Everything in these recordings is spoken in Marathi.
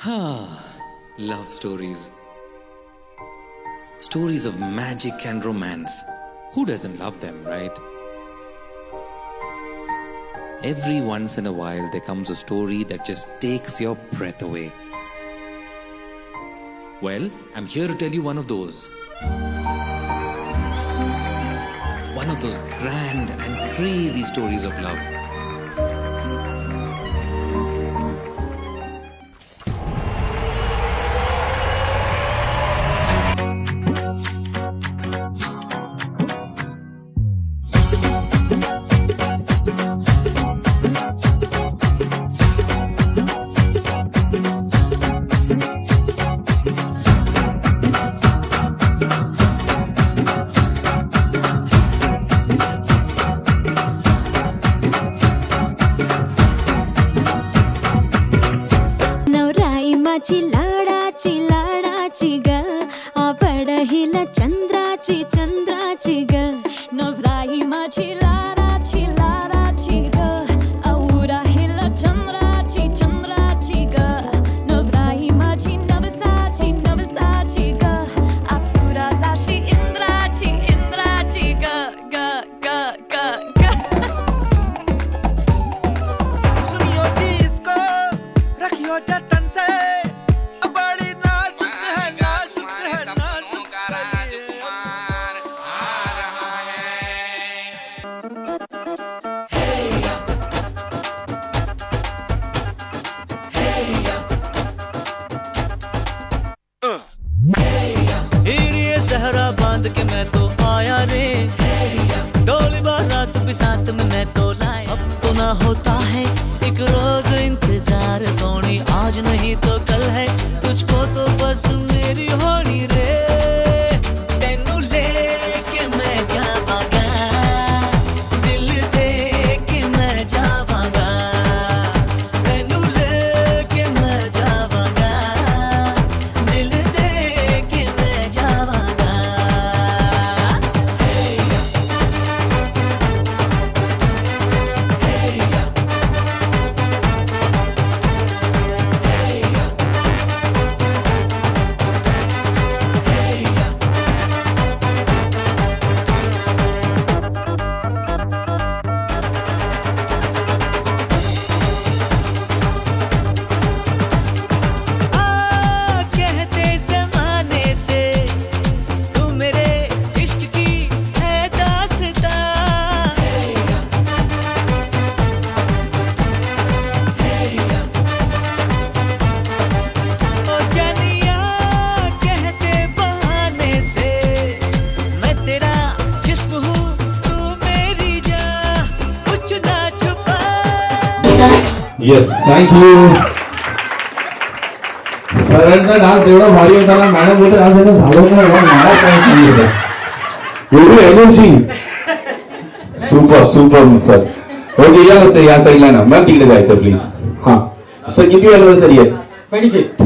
Love stories. Stories of magic and romance. Who doesn't love them, right? Every once in a while there comes a story that just takes your breath away. Well, I'm here to tell you one of those. One of those grand and crazy stories of love. लाडाची लाडाची ग आवड हिला चंद्राची चंद्राची ग नवराई माझी लाडाची लाडाची ग औरा हिला चंद्राची चंद्राची ग नवराई माझी नवसाची नवसाची ग अप्सरा जाशी इंद्राची इंद्राची ग ग ग ग ग सुनियो जिसको रखियो जतन से सहरा बांध के मैं तो आया रे डोली बारात भी साथ में मैं तो लाया अब तो ना होता है एक रोज इंतजार सोनी आज नहीं तो कल है तुझको तो बस मेरी होनी रे तेनू लेके मैं जावांगा दिल दे के मैं जावांगा तेनू लेके मैं जावांगा दिल दे के मैं जावांगा येस थँक्यू. सरांचा डान्स एवढा भारी होता ना मॅडम बोलते आज झालं नाही मला काय सांगितलं एवढी energy super super sir. Okay या सर या साईडला ना मॅम तिकडे जायचं प्लीज. हा सर किती अॅनिव्हर्सरी आहे? 25th.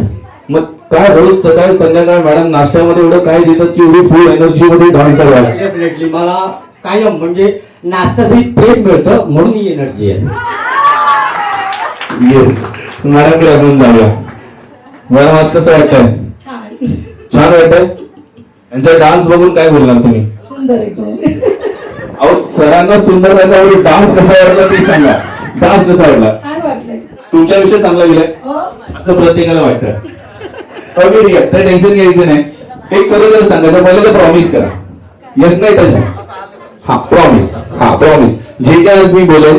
मग काय रोज सकाळी संध्याकाळ मॅडम नाश्त्यामध्ये एवढं काय देतात की एवढी फुल एनर्जी मध्ये डान्स करायला? डेफिनेटली मला कायम म्हणजे नाश्त्याची प्रेम मिळतं म्हणून ही एनर्जी आहे. येस मॅडमकडे आपण जाऊया. मॅडम आज कसं वाटतंय? छान वाटतंय. यांचा डान्स बघून काय बोलणार तुम्ही? सुंदर एकदम. अहो सरांना सुंदर वाटला डान्स कसा वाटला ते सांगा. डान्स कसा वाटला? छान वाटलंय. तुमच्याविषयी चांगला गेलाय असं प्रत्येकाला वाटतं. ओके ठीक आहे तर टेन्शन घ्यायचं नाही. एक खरं सांगायचं पहिलं तर प्रॉमिस करा. येस नाही तर हा प्रॉमिस. हा प्रॉमिस जे काय आज मी बोलेन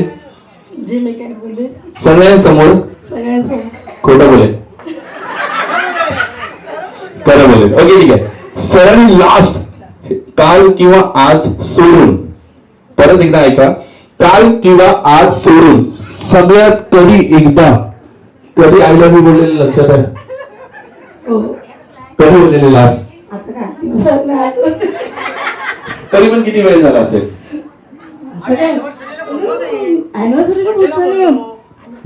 जे मी काय बोलले सगळ्यांसमोर सगळ्यांसमोर खोटं बोलेन खरं बोलेन. ओके ठीक आहे. सरांनी लास्ट काल किंवा आज सोडून परत एकदा ऐका काल किंवा आज सोडून सगळ्यात कधी एकदा कधी आय लव्ह यू बोललेलं लक्षात आहे? कधी बोललेले लास्ट? आता काय तरी पण किती वेळ झाला असेल? अॅनिव्हर्सरीला बोलतो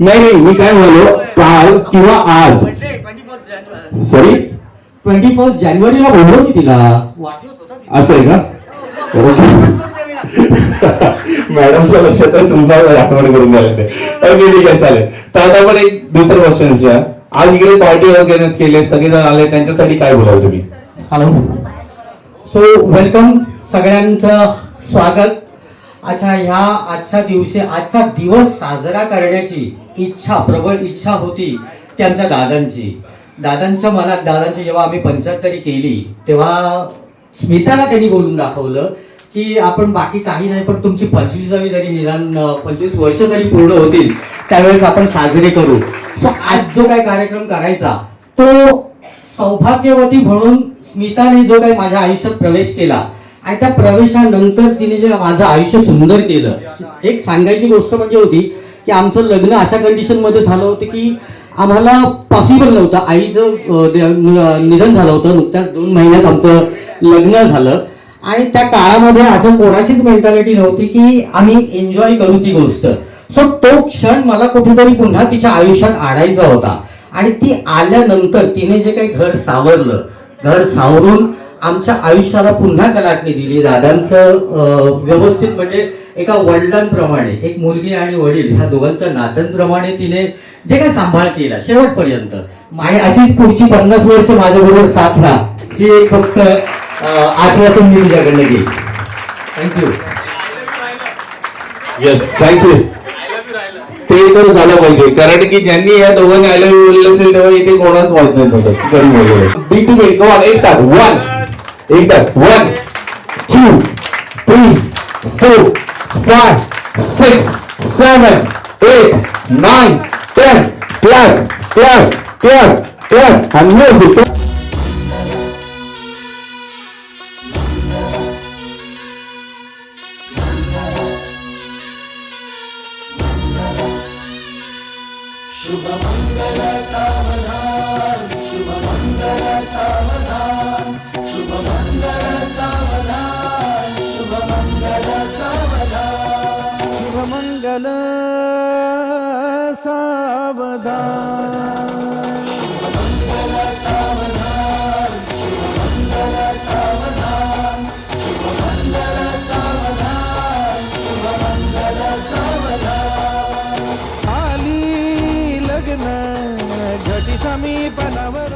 नाही नाही मी काय म्हणालो काल किंवा आज. सॉरी 21 जानेवारीला बोललो मी तिला. असं आहे का? मॅडमच्या लक्षात तुमचा आठवण करून द्यायला. ओके ठीक आहे चालेल. तर आता आपण एक दुसरं क्वेश्चन विचार. आज इकडे पार्टी ऑर्गनाइज केले, सगळेजण आले, त्यांच्यासाठी काय बोलाल तुम्ही? हॅलो, सो वेलकम, सगळ्यांचं स्वागत. अच्छा, ह्या आजचा दिवस साजरा करण्याची इच्छा, प्रबळ इच्छा होती ती आमच्या दादांच्या मनात. दादांची जेव्हा आम्ही 75 केली तेव्हा स्मिताला त्यांनी बोलून दाखवलं की आपण बाकी काही नाही, पण तुमची 25वी जरी निदान 25 वर्ष जरी पूर्ण होतील त्यावेळेस आपण साजरे करू. सो आज जो काही कार्यक्रम करायचा तो सौभाग्यवती म्हणून स्मिताने जो काही माझ्या आयुष्यात प्रवेश केला आणि त्या प्रवेशानंतर तिने जे माझं आयुष्य सुंदर केलं. एक सांगायची गोष्ट म्हणजे होती की आमचं लग्न अशा कंडिशन मध्ये झालं होतं की आम्हाला पॉसिबल नव्हतं. आईचं निधन झालं होतं, नुकत्याच 2 महिन्यात आमचं लग्न झालं आणि त्या काळामध्ये असं कोणाचीच मेंटॅलिटी नव्हती की आम्ही एन्जॉय करू ती गोष्ट. सो तो क्षण मला कुठेतरी पुन्हा तिच्या आयुष्यात आणायचा होता आणि ती आल्यानंतर तिने जे काही घर सावरलं, घर सावरून आमच्या आयुष्याला पुन्हा कलाटणी दिली. दादांचं व्यवस्थित म्हणजे एका वडिलांप्रमाणे, एक मुलगी आणि वडील ह्या दोघांच्या नात्यांप्रमाणे तिने जे काही सांभाळ केला शेवटपर्यंत, आणि अशीच पुढची 50 वर्ष माझ्याबरोबर साथ राहा ही एक फक्त आश्वासन मी तुझ्याकडनं घेईन. थँक्यू. Yes, thank you. ते तर झालं पाहिजे, कारण की ज्यांनी या दोघांनी आय लव्ह यू बोलले असेल तेव्हा इथे कोणाच माहित नाही होतं कधी बोलले. बी टू बी, गो ऑन, एक साथ, 1 एकदाच, 1 2 3 4 5 6 7 8 9 10. Clap, clap, clap, clap, and music. Shubhmangal आली लग्न घटी समीपनावर.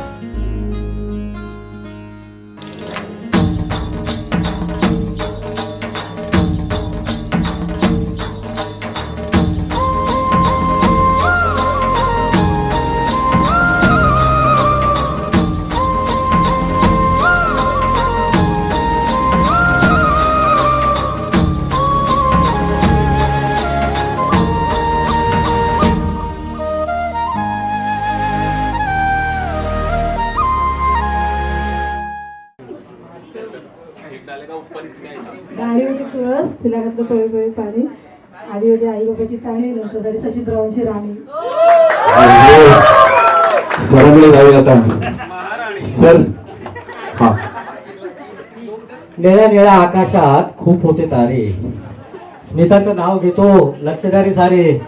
दारी होती तुळस, तिला घातलं तोळी तोळी पाणी. आधी होती आई बाबाची ताणी, नंतर झाली सचिनरावांची राणी. सरांकडे जाऊया आता. सर, हा. निळ्या निळ्या आकाशात खूप होते तारे, स्मिताचं नाव घेतो लक्षदारी सारे.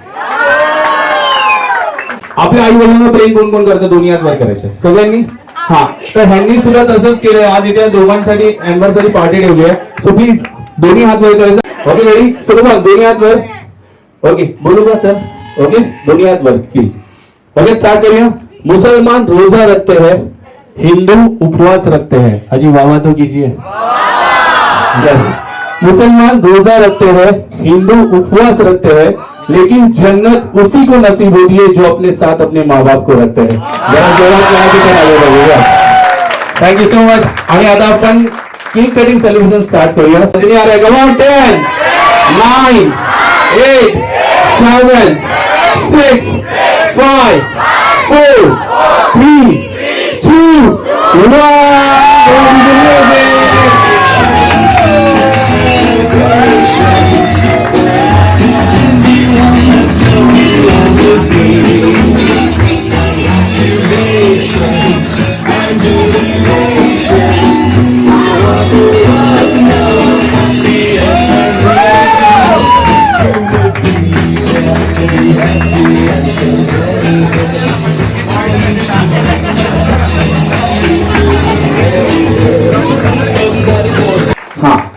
आपल्या आई वडिलांना प्रेम कोण कोण करतं? दोन्ही हात वर करायचे सगळ्यांनी. हा, तर ह्यांनी सुद्धा तसंच केलंय. आज इथे दोघांसाठी अॅनिव्हर्सरी पार्टी ठेवली आहे. सो प्लीज दोन्ही हात वर करायचं. Okay, ready? सगळं दोन्ही हात वर. ओके, बोलू का सर? ओके, दोन्ही हात वर प्लीज. ओके, स्टार्ट करूया. मुसलमान रोजा रखते हैं, हिंदू उपवास रखते हैं. अजी वाह तो कीजिए. यस, मुसलमान रोजा रखते हैं, हिंदू उपवास रखते हैं, लेकिन जन्नत उसी को नसीब होती है जो अपने साथ अपने माँ बाप को रखते हैं. Thank you so much. आणि आता आपण केक कटिंग सेलिब्रेशन स्टार्ट करूया. सगळी आ रहे. Come on. 10 9 8 7 6 5 4 3 2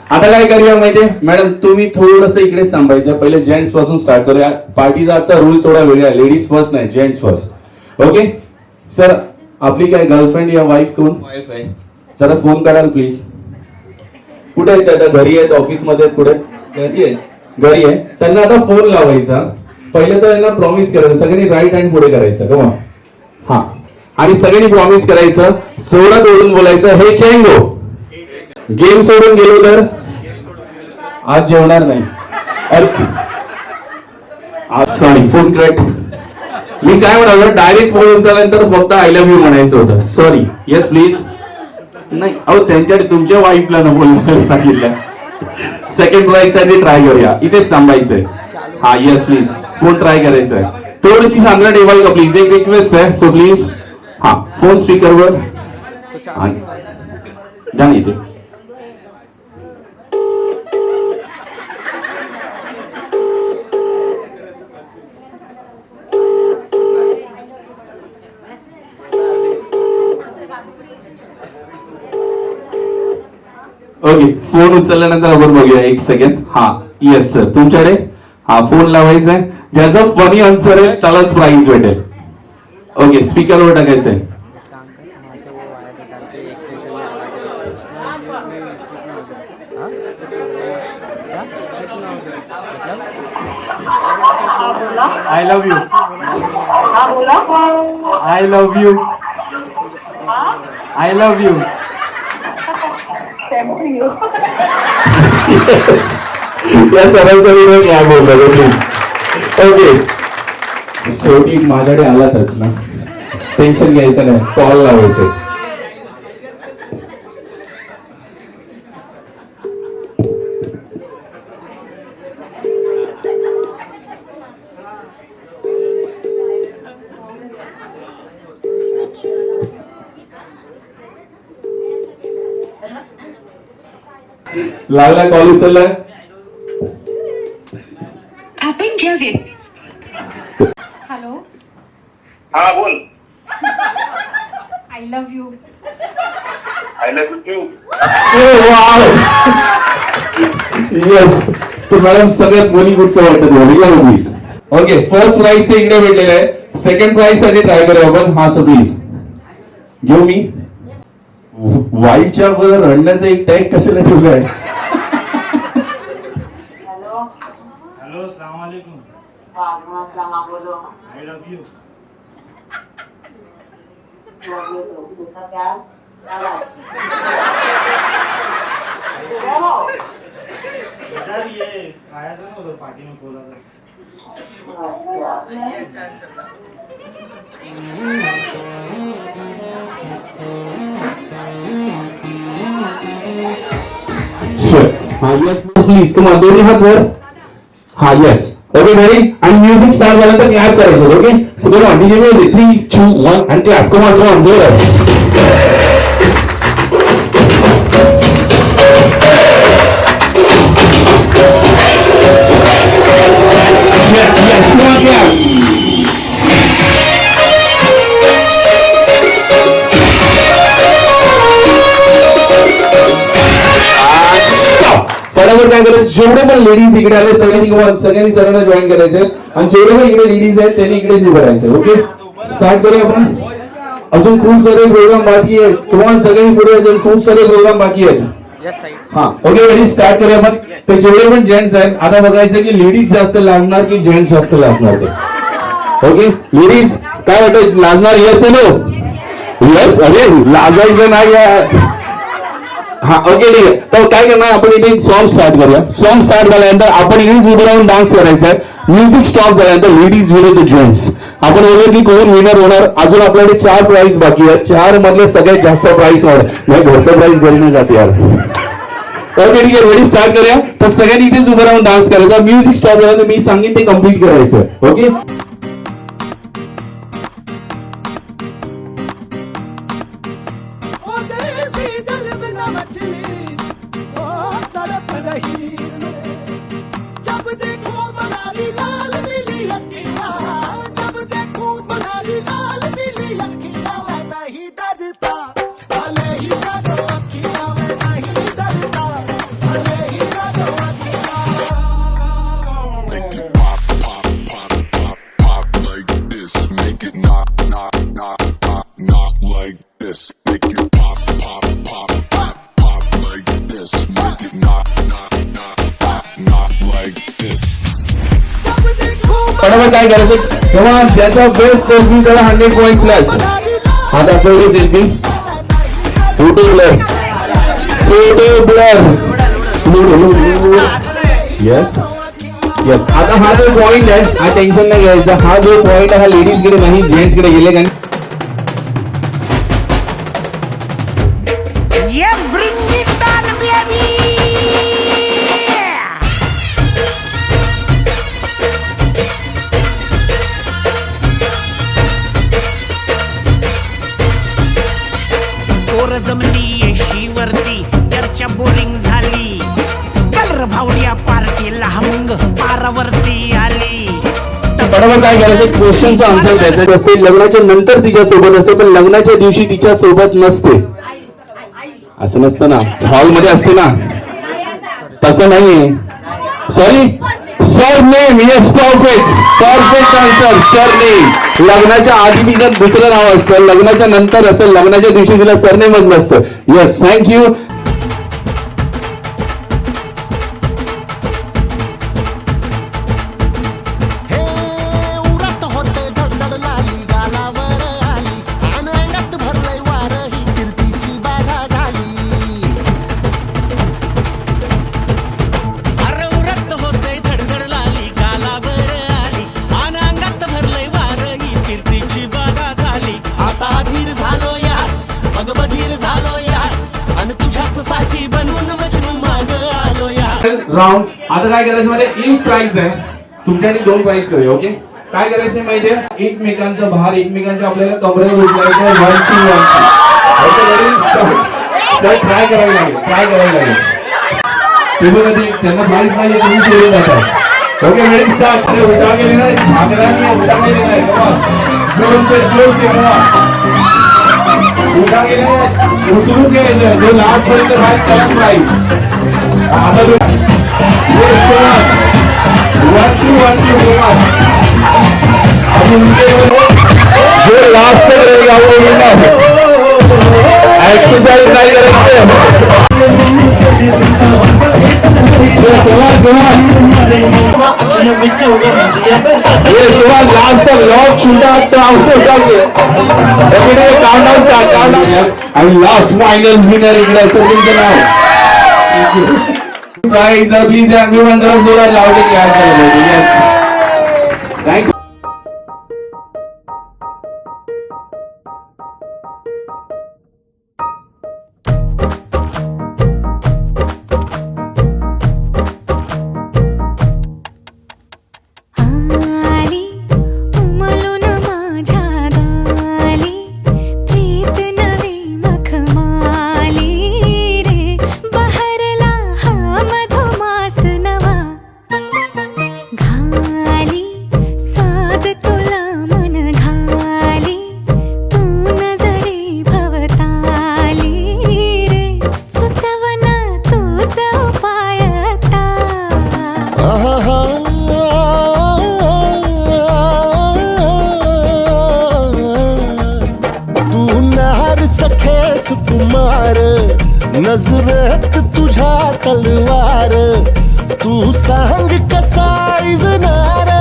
आता काय करूया माहितीये मॅडम, तुम्ही थोडस इकडे थांबायचं. पहिले जेंट्स पासून स्टार्ट करूया. पार्टीचा आजचा रूल थोडा वेगळा आहे. लेडीज फर्स्ट नाही, जेंट्स फर्स्ट. ओके, सर आपली काय गर्लफ्रेंड या वाईफ कोण? वाईफ आहे. जरा फोन कराल प्लीज. कुठे आहेत त्या? घरी आहेत, ऑफिस मध्ये आहेत, कुठे? घरी आहे. घरी आहे. त्यांना आता फोन लावायचा. पहिले तर यांना प्रॉमिस करायचं, सगळ्यांनी राईट हँड पुढे करायचं. कमा हा, आणि सगळ्यांनी प्रॉमिस करायचं, सोडत ओढून बोलायचं, हे चेंगो गेम सोडून गेलो तर आज जेवणार नाही. Sorry phone crack. मी काय म्हणालो, डायरेक्ट फोन उचलल्यानंतर फक्त आय लव्ह यू म्हणायचं होतं. सॉरी. Yes please. नाही अहो, त्यांच्या तुमच्या वाईफला न बोलणार सांगितलं. सेकंड प्राइज साठी ट्राय करूया. इथेच थांबायचंय. हा येस प्लीज. फोन ट्राय करायचा आहे. थोडीशी शांत टेबल का प्लीज, एक रिक्वेस्ट आहे. सो प्लीज हा फोन स्पीकरवर द्या इथे. ओके, फोन उचलल्यानंतर आपण बघूया. एक सेकंड. हा येस सर, तुमच्याकडे हा फोन लावायचा आहे. ज्याचा फनी आन्सर आहे त्यालाच प्राइज भेटेल. ओके, स्पीकरवर टाकायचं आहे. I love you. I love you. I love you. या सरांचा विरोध काय बोलतो प्लीज. ओके, शेवटी माझ्याकडे आलातच ना, टेन्शन घ्यायचं नाही, कॉल लावायचं. लागला, कॉल उचललाय. हॅलो, हा बोल. I love you. I love you. Yes, तर मॅडम सगळ्यात बॉलिवूडचं वाटतं तुम्हाला. प्लीज. ओके, फर्स्ट प्राइज इकडे भेटलेलं आहे. सेकंड प्राइज साठी ट्राय करूया आपण. हा सर प्लीज घेऊ मी. वाईफच्या वर रडण्याचं एक टॅग कशाला ठेवलंय? हेलो, अस्सलाम वालेकुम. I love you. इधर ये आया था ना उधर पार्टी में बोला था. हा येस प्लीज. तुम्हाला दोन्ही हात वर. हा येस. Okay ready. आणि म्युझिक स्टार्ट झाल्यानंतर क्लॅप करायचं. Okay, so come on DJ music 3 2 1 आणि क्लॅप. कम ऑन जोरात. फटाफट काय करायचं, जेवढे पण लेडीज इकडे आले सगळ्यांनी सरांना जॉईन करायचे. आणि जेवढे पण इकडे लेडीज आहेत त्यांनी इकडेच उभं राहायचं. ओके, स्टार्ट करूया आपण. अजून खूप सारे प्रोग्राम बाकी आहेत. तुम्हाला सगळ्यांनी पुढे असेल, खूप सारे प्रोग्राम बाकी आहेत. हा ओके, रेडी, स्टार्ट करूया आपण. तर जेवढे पण जेंट्स आहेत आता बघायचं की लेडीज जास्त लाजणार की जेंट्स जास्त लाजणार ते. ओके, लेडीज काय वाटत, लाजणार? Yes no? येस. अरे लाजायचं नाही. हा ओके, ठीक आहे. तर काय करणार आपण, इथे एक सॉन्ग स्टार्ट करूया. सॉन्ग स्टार्ट झाल्यानंतर आपण इकडेच उभं राहून डान्स करायचा आहे. म्युझिक स्टॉप झाल्यानंतर लेडीज विरुद्ध जेंट्स आपण बोलूया की कोण विनर होणार. अजून आपल्याकडे 4 प्राइज बाकी आहेत. 4 मधले सगळ्यात जास्त प्राइज होणार नाही. घरचं प्राइज घरी नाही जाते यार. ओके ठीक आहे, रेडी, स्टार्ट करूया. तर सगळ्यांनी इथेच उभं राहून डान्स करायचा. म्युझिक स्टॉप झाल्यानंतर मी सांगेन ते कम्प्लीट करायचं. Okay, Make it pop, pop, pop, pop like this. Make it knock, knock, knock, knock. this, make it pop, pop, pop, pop, pop like this, make it knock, knock, knock, knock, knock like this. फटाफट काय करायचं तेव्हा ज्याचा बेस्ट सेल्फी त्याला 100 पॉइंट प्लस. आता पहिली selfie photo blur, photo blur. Yes yes. आता हा जो पॉइंट आहे हा टेन्शन नाही घ्यायचा. हा जो पॉइंट आहे हा लेडीज कडे नाही जेंट्स कडे गेले. कारण पोर जमली येशीवरती चर्चा बोरिंग झाली. चल र भावड्या पार्टीला मग पारावरती आली. बरोबर काय करायचं क्वेश्चनचा आन्सर द्यायचा असते. लग्नाच्या नंतर तिच्या सोबत असते पण लग्नाच्या दिवशी तिच्या सोबत नसते. असं नसतं ना, हॉलमध्ये असते ना, तसं नाहीये. Sorry sir name. Yes perfect perfect answer sir name. लग्नाच्या आधी तिचं दुसरं नाव असतं, लग्नाच्या नंतर असतं, लग्नाच्या दिवशी तिला सरनेमच नसतं. Yes thank you. राऊंड. आता काय करायचं मध्ये एक प्राइस आहे तुमच्यासाठी, 2 प्राइस करूया. ओके काय करायचं माहितीये एकमेकांचा भार एकमेकांच्या आपल्याला कमरेवर उचलायचं. 1 2 1 ट्राय करायला लागेल, ट्राय करायला लागेल. तुम्ही त्यांना प्राइस नाही तुम्ही सोडून जाता. Okay ready start. उठा गेले नाही भाकरांनी उठा गेले नाही उठा गेले उचलून घ्यायचं. जो लास्ट पर्यंत राहील त्याला प्राइस. आता 1 2 1 जो लास्ट तक रहेगा वो विनर. एक्सरसाइज नहीं करेंगे. लास्ट तक लॉक छूटा काउंटडाउन स्टार्ट. काउंटडाउन आणि लास्ट फायनल विनर इकडे तुमचं नाव. Guys, please everyone जरा जोरात लावले की आज थँक यू. सुकुमार नजरेत तुझ्या तलवार. तू सांग कसा इजनार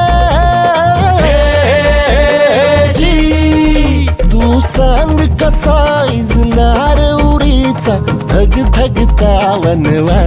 जी. तू सांग कसा इजनार उरीचा धग धगता वनवा.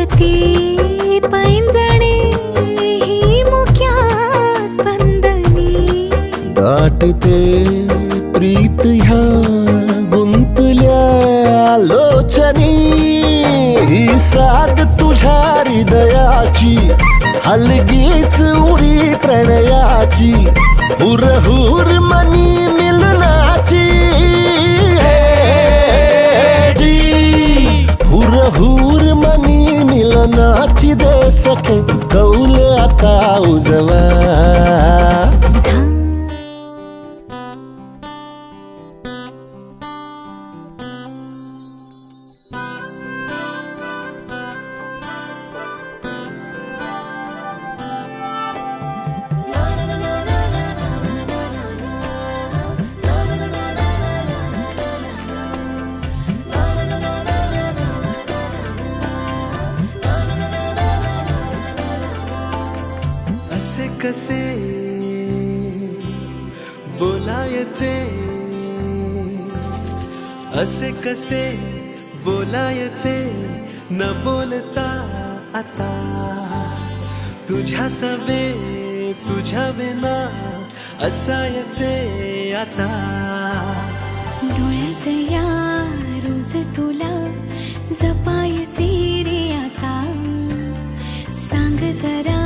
वाजती पैंजणे ही मुख्या स्पंदनी दाटते प्रीत ह्या गुंतल्या लोचनी ही साथ तुझ्या हृदयाची हलगीच उरी प्रणयाची हुरहुर मनी मिलनाची हुरहुर मनी मिलनाची दे सखे कौल आता उजवा असे कसे बोलायचे असे कसे बोलायचे न बोलता आता तुझ्या सवे तुझ्या विना असायचे आता डोळ्यात या रोज तुला जपायचे रे आता सांग जरा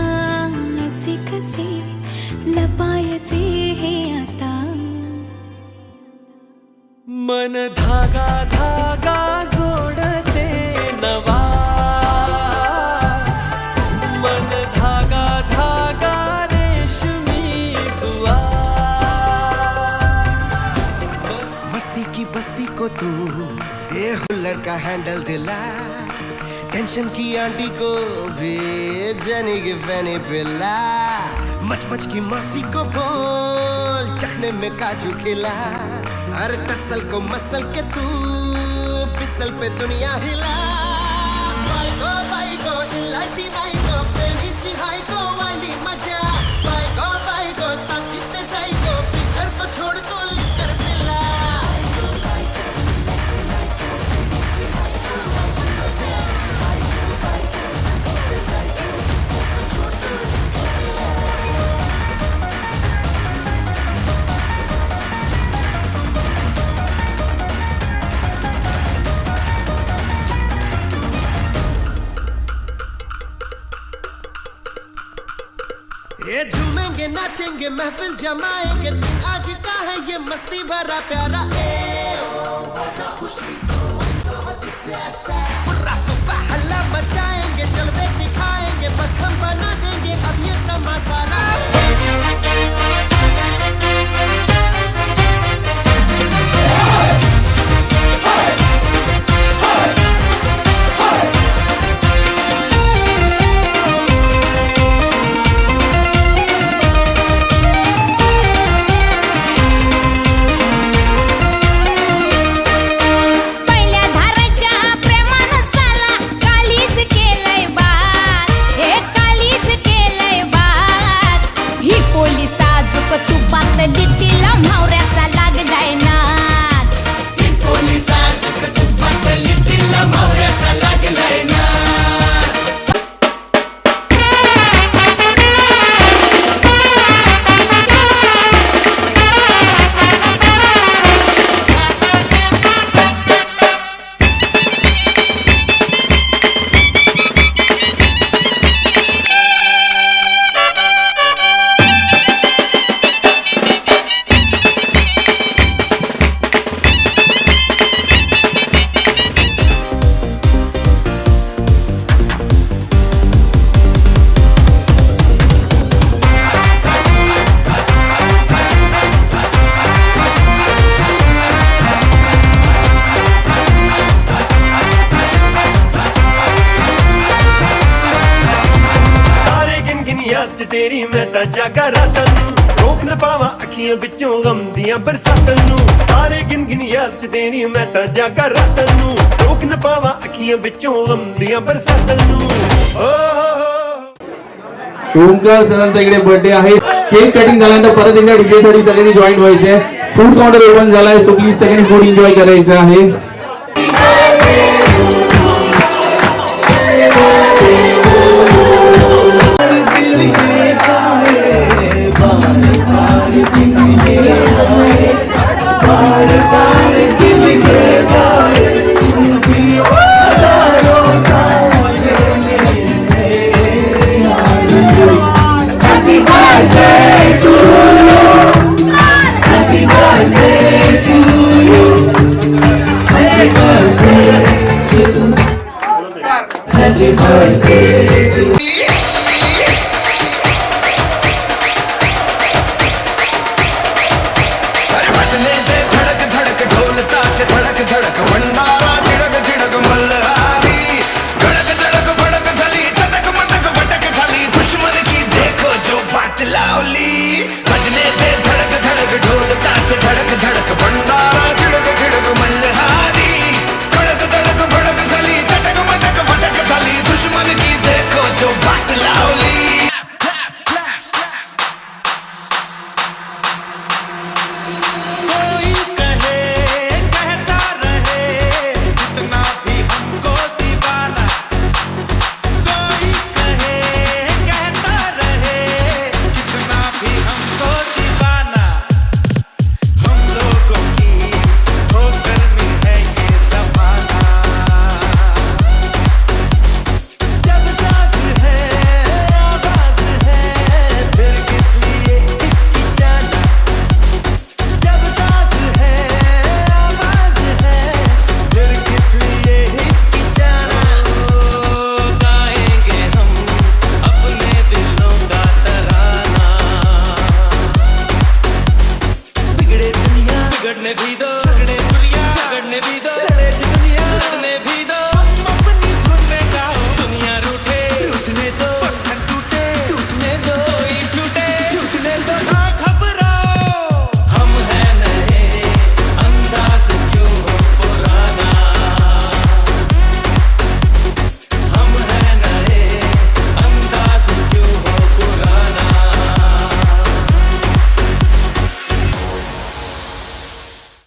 असे कसे लपायचे हे आता मन धागा धागा जोडते नवा मन धागा धागा रेशमी दुआ मस्ती की बस्ती को तू ये हुल्लड़ का हैंडल दिला टेंशन की आंटी को भी जनी की फैनी पिला मच मच की मौसी को बोल चखने में काजू खिला हर टसल को मसल के तू फिसल पे दुनिया हिला बाई गो इलायची बाई गो प्रेमीची हाय गो वाली मजा बाई गो सांगितले जाई गो फिकर को छोड़ दो लिकर पिला ये झूमेंगे नाचेंगे महफिल जमाएंगे आज का है ये मस्ती भरा प्यारा हल्ला मचाएंगे जलवे दिखाएंगे बस हम बना देंगे अब ये समा सारा तेरी मैं ता जागा रातां नूं रोक न पावा अखियां विचों गम दियां बरसातां नूं तारे गिन गिन याद च तेरी मैं ता जागा रातां नूं रोक न पावा अखियां विचों गम दियां बरसातां नूं ओमकार सरांचा इकडे बर्थडे आहे केक कटिंग झाल्यानंतर परत एकदा डीजे साठी सगळ्यांनी जॉईन व्हायचंय फूड काउंटर ओपन झालाय सो प्लीज सगळ्यांनी फूड एन्जॉय करायचं आहे Happy birthday to you.